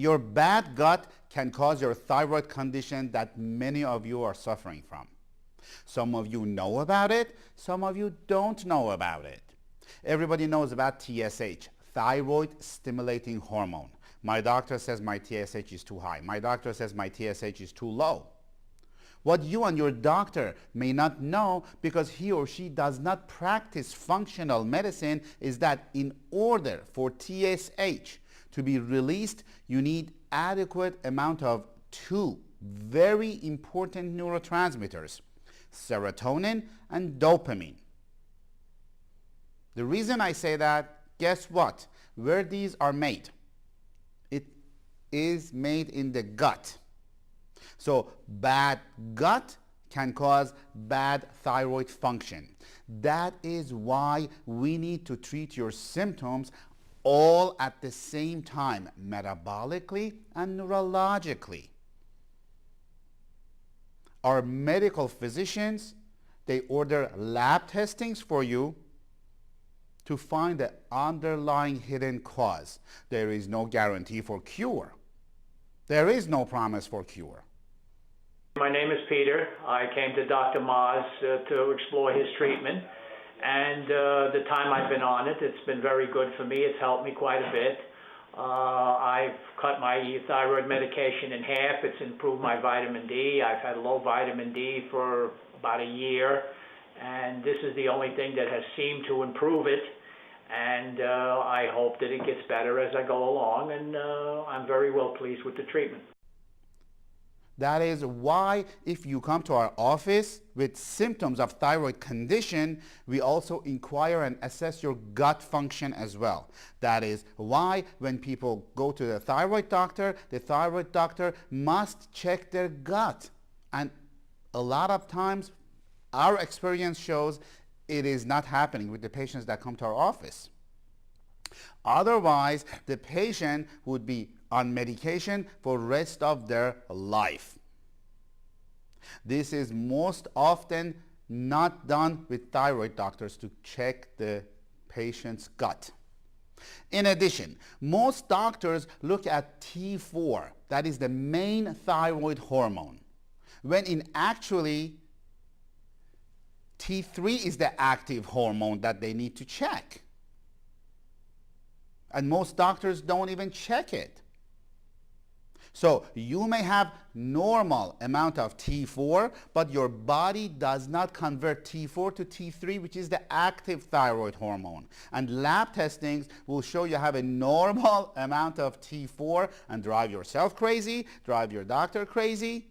Your bad gut can cause your thyroid condition that many of you are suffering from. Some of you know about it, some of you don't know about it. Everybody knows about TSH, thyroid stimulating hormone. My doctor says my TSH is too high. My doctor says my TSH is too low. What you and your doctor may not know, because he or she does not practice functional medicine, is that in order for TSH to be released, you need adequate amount of two very important neurotransmitters, serotonin and dopamine. The reason I say that, guess what? Where these are made? It is made in the gut. So bad gut can cause bad thyroid function. That is why we need to treat your symptoms all at the same time, metabolically and neurologically. Our medical physicians, they order lab testings for you to find the underlying hidden cause. There is no guarantee for cure. There is no promise for cure. My name is Peter. I came to Dr. Maz to explore his treatment, and the time I've been on it, it's been very good for me. It's helped me quite a bit. I've cut my thyroid medication in half. It's improved my vitamin D. I've had low vitamin D for about a year, and this is the only thing that has seemed to improve it. And I hope that it gets better as I go along, and I'm very well pleased with the treatment. That is why if you come to our office with symptoms of thyroid condition, we also inquire and assess your gut function as well. That is why when people go to the thyroid doctor must check their gut. And a lot of times our experience shows it is not happening with the patients that come to our office. Otherwise, the patient would be on medication for the rest of their life. This is most often not done with thyroid doctors to check the patient's gut. In addition, most doctors look at T4, that is the main thyroid hormone, when in actually T3 is the active hormone that they need to check. And most doctors don't even check it. So you may have normal amount of T4, but your body does not convert T4 to T3, which is the active thyroid hormone. And lab testings will show you have a normal amount of T4 and drive yourself crazy, drive your doctor crazy,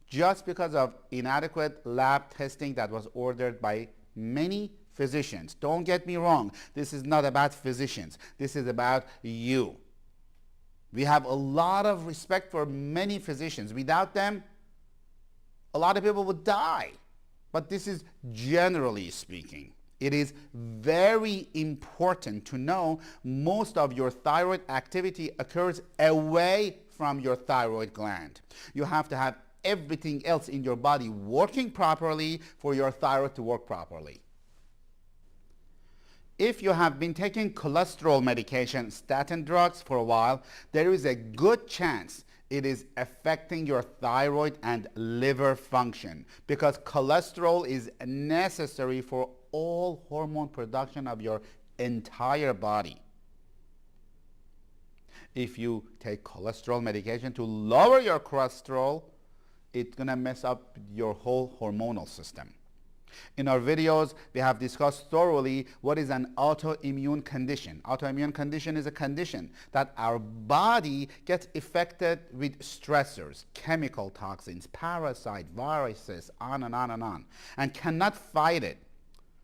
just because of inadequate lab testing that was ordered by many physicians. Don't get me wrong, this is not about physicians, this is about you. We have a lot of respect for many physicians. Without them, a lot of people would die. But this is generally speaking. It is very important to know most of your thyroid activity occurs away from your thyroid gland. You have to have everything else in your body working properly for your thyroid to work properly. If you have been taking cholesterol medication, statin drugs for a while, there is a good chance it is affecting your thyroid and liver function, because cholesterol is necessary for all hormone production of your entire body. If you take cholesterol medication to lower your cholesterol, it's going to mess up your whole hormonal system. In our videos, we have discussed thoroughly what is an autoimmune condition. Autoimmune condition is a condition that our body gets affected with stressors, chemical toxins, parasites, viruses, on and on and on, and cannot fight it.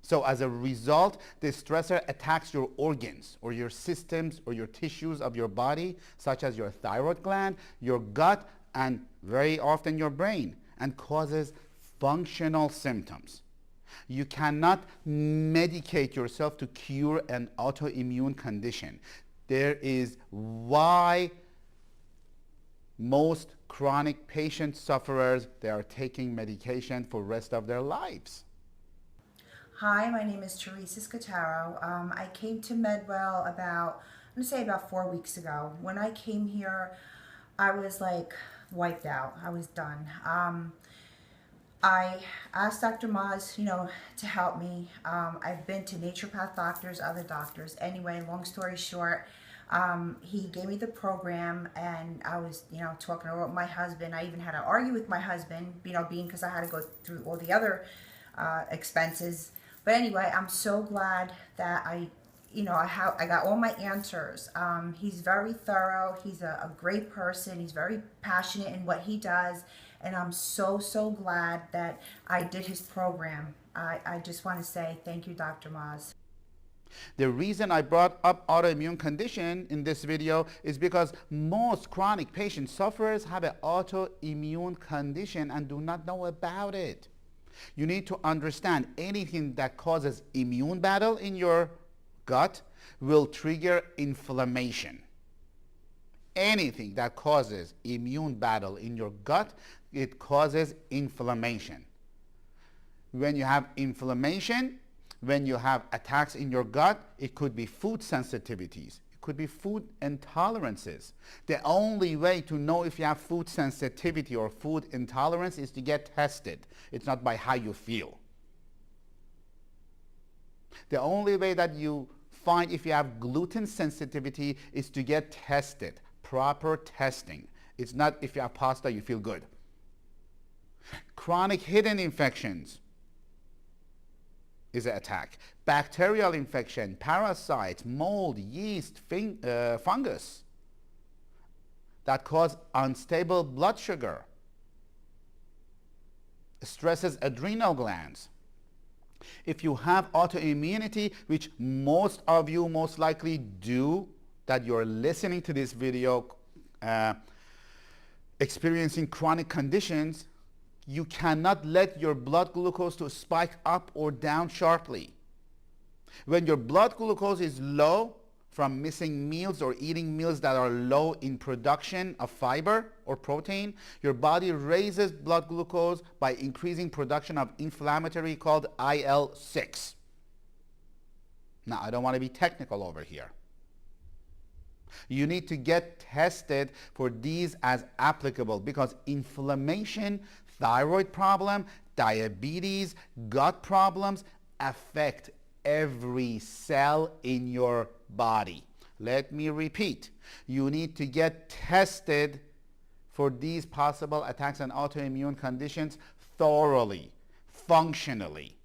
So as a result, the stressor attacks your organs or your systems or your tissues of your body, such as your thyroid gland, your gut, and very often your brain, and causes functional symptoms. You cannot medicate yourself to cure an autoimmune condition. There is why most chronic patient sufferers, they are taking medication for the rest of their lives. Hi, my name is Teresa Scataro. I came to Medwell about 4 weeks ago. When I came here, I was like wiped out. I was done. I asked Dr. Maz, to help me. I've been to naturopath doctors, other doctors. Anyway, long story short, he gave me the program, and I was, talking about my husband. I even had to argue with my husband, being because I had to go through all the other expenses. But anyway, I'm so glad that I got all my answers. He's very thorough. He's a great person. He's very passionate in what he does. And I'm so, so glad that I did his program. I just want to say thank you, Dr. Maz. The reason I brought up autoimmune condition in this video is because most chronic patient sufferers have an autoimmune condition and do not know about it. You need to understand anything that causes immune battle in your gut will trigger inflammation. Anything that causes immune battle in your gut, it causes inflammation. When you have inflammation, when you have attacks in your gut, it could be food sensitivities. It could be food intolerances. The only way to know if you have food sensitivity or food intolerance is to get tested. It's not by how you feel. The only way that you find if you have gluten sensitivity is to get tested. Proper testing. It's not if you have pasta, you feel good. Chronic hidden infections is an attack. Bacterial infection, parasites, mold, yeast, fungus that cause unstable blood sugar, stresses adrenal glands. If you have autoimmunity, which most of you most likely do, that you're listening to this video experiencing chronic conditions, you cannot let your blood glucose to spike up or down sharply. When your blood glucose is low from missing meals or eating meals that are low in production of fiber or protein, your body raises blood glucose by increasing production of inflammatory called IL-6. Now, I don't want to be technical over here. You need to get tested for these as applicable because inflammation, thyroid problem, diabetes, gut problems affect every cell in your body. Let me repeat. You need to get tested for these possible attacks and autoimmune conditions thoroughly, functionally.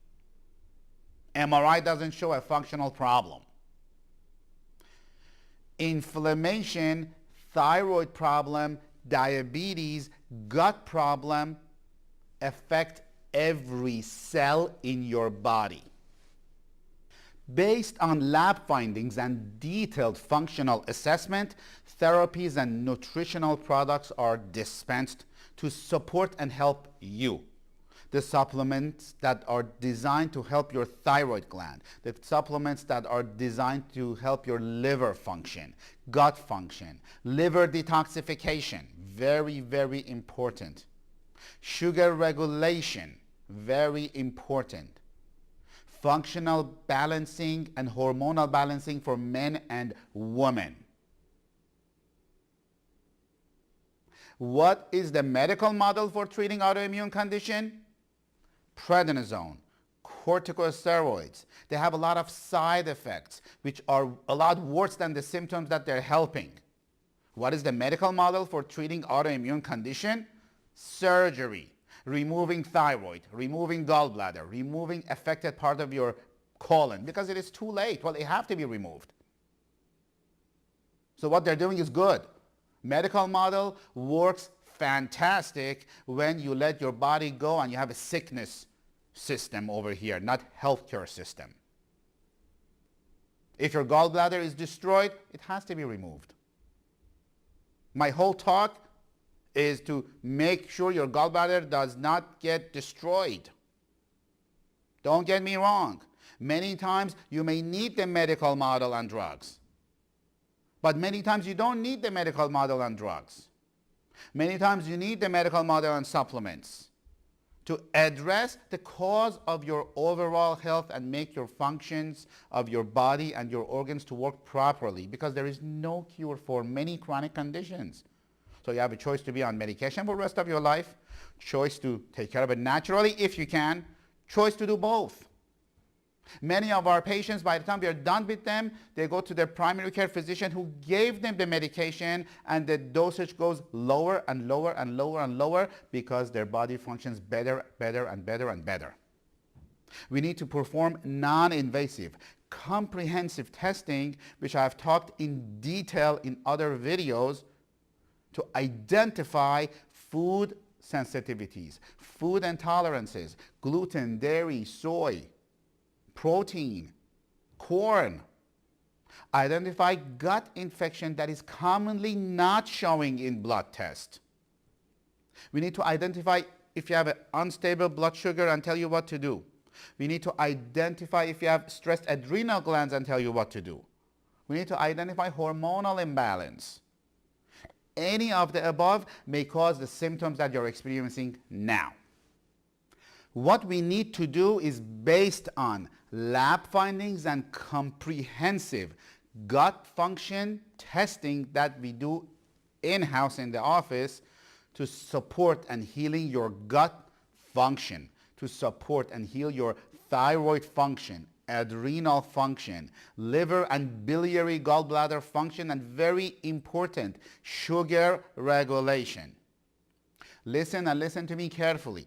MRI doesn't show a functional problem. Inflammation, thyroid problem, diabetes, gut problem affect every cell in your body. Based on lab findings and detailed functional assessment, therapies and nutritional products are dispensed to support and help you. The supplements that are designed to help your thyroid gland, the supplements that are designed to help your liver function, gut function, liver detoxification, very, very important. Sugar regulation, very important. Functional balancing and hormonal balancing for men and women. What is the medical model for treating autoimmune condition? Prednisone, corticosteroids. They have a lot of side effects which are a lot worse than the symptoms that they're helping. What is the medical model for treating autoimmune condition? Surgery, removing thyroid, removing gallbladder, removing affected part of your colon because it is too late. Well, they have to be removed. So what they're doing is good. Medical model works fantastic when you let your body go and you have a sickness system over here, not healthcare system. If your gallbladder is destroyed, it has to be removed. My whole talk is to make sure your gallbladder does not get destroyed. Don't get me wrong. Many times you may need the medical model on drugs. But many times you don't need the medical model on drugs. Many times you need the medical model on supplements to address the cause of your overall health and make your functions of your body and your organs to work properly because there is no cure for many chronic conditions. So you have a choice to be on medication for the rest of your life, choice to take care of it naturally if you can, choice to do both. Many of our patients, by the time we are done with them, they go to their primary care physician who gave them the medication, and the dosage goes lower and lower and lower and lower because their body functions better, better, and better and better. We need to perform non-invasive, comprehensive testing, which I have talked in detail in other videos, to identify food sensitivities, food intolerances, gluten, dairy, soy, protein, corn. Identify gut infection that is commonly not showing in blood test. We need to identify if you have an unstable blood sugar and tell you what to do. We need to identify if you have stressed adrenal glands and tell you what to do. We need to identify hormonal imbalance. Any of the above may cause the symptoms that you're experiencing now. What we need to do is based on lab findings and comprehensive gut function testing that we do in-house in the office to support and healing your gut function, to support and heal your thyroid function, adrenal function, liver and biliary gallbladder function, and very important, sugar regulation. Listen and listen to me carefully.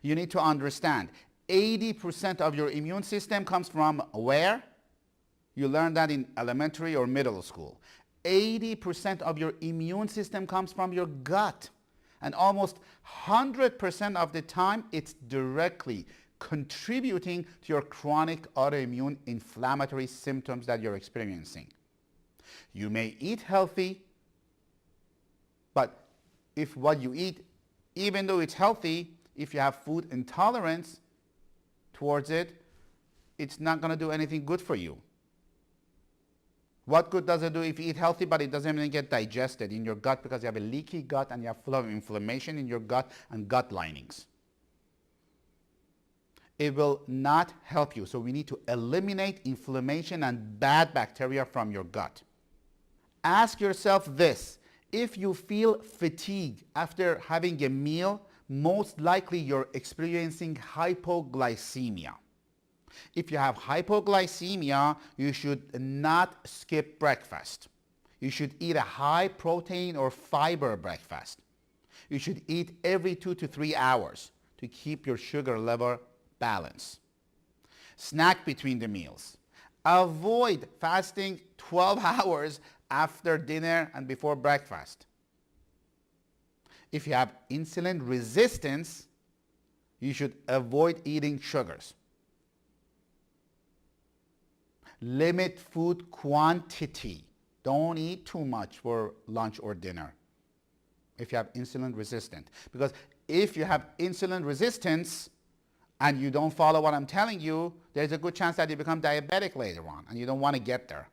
You need to understand 80% of your immune system comes from where? You learned that in elementary or middle school. 80% of your immune system comes from your gut. And almost 100% of the time, it's directly contributing to your chronic autoimmune inflammatory symptoms that you're experiencing. You may eat healthy, but if what you eat, even though it's healthy, if you have food intolerance towards it, it's not going to do anything good for you. What good does it do if you eat healthy but it doesn't even get digested in your gut because you have a leaky gut and you have full of inflammation in your gut and gut linings? It will not help you. So we need to eliminate inflammation and bad bacteria from your gut. Ask yourself this: if you feel fatigue after having a meal, most likely you're experiencing hypoglycemia. If you have hypoglycemia, you should not skip breakfast. You should eat a high protein or fiber breakfast. You should eat every 2 to 3 hours to keep your sugar level balanced. Snack between the meals. Avoid fasting 12 hours after dinner and before breakfast. If you have insulin resistance, you should avoid eating sugars. Limit food quantity. Don't eat too much for lunch or dinner if you have insulin resistant. Because if you have insulin resistance and you don't follow what I'm telling you, there's a good chance that you become diabetic later on, and you don't want to get there.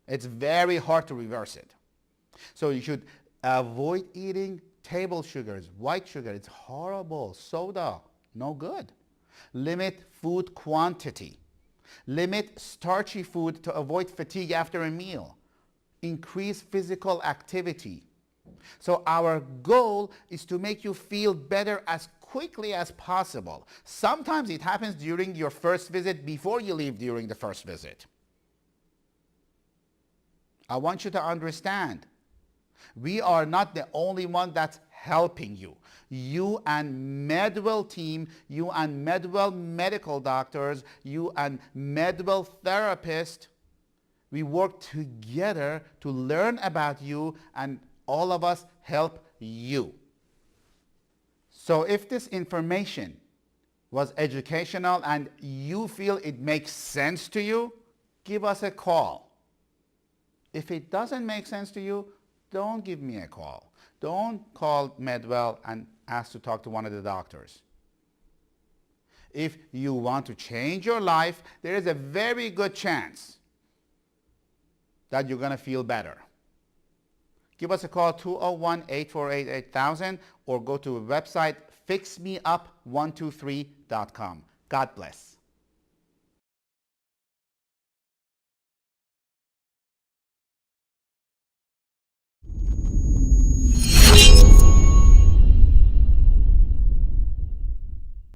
It's very hard to reverse it. So you should avoid eating table sugars, white sugar. It's horrible. Soda, no good. Limit food quantity. Limit starchy food to avoid fatigue after a meal. Increase physical activity. So our goal is to make you feel better as quickly as possible. Sometimes it happens during your first visit, before you leave during the first visit. I want you to understand, we are not the only one that's helping you. You and Medwell team, you and Medwell medical doctors, you and Medwell therapists, we work together to learn about you, and all of us help you. So if this information was educational and you feel it makes sense to you, give us a call. If it doesn't make sense to you, don't give me a call. Don't call Medwell and ask to talk to one of the doctors. If you want to change your life, there is a very good chance that you're going to feel better. Give us a call, 201-848-8000, or go to the website fixmeup123.com. God bless.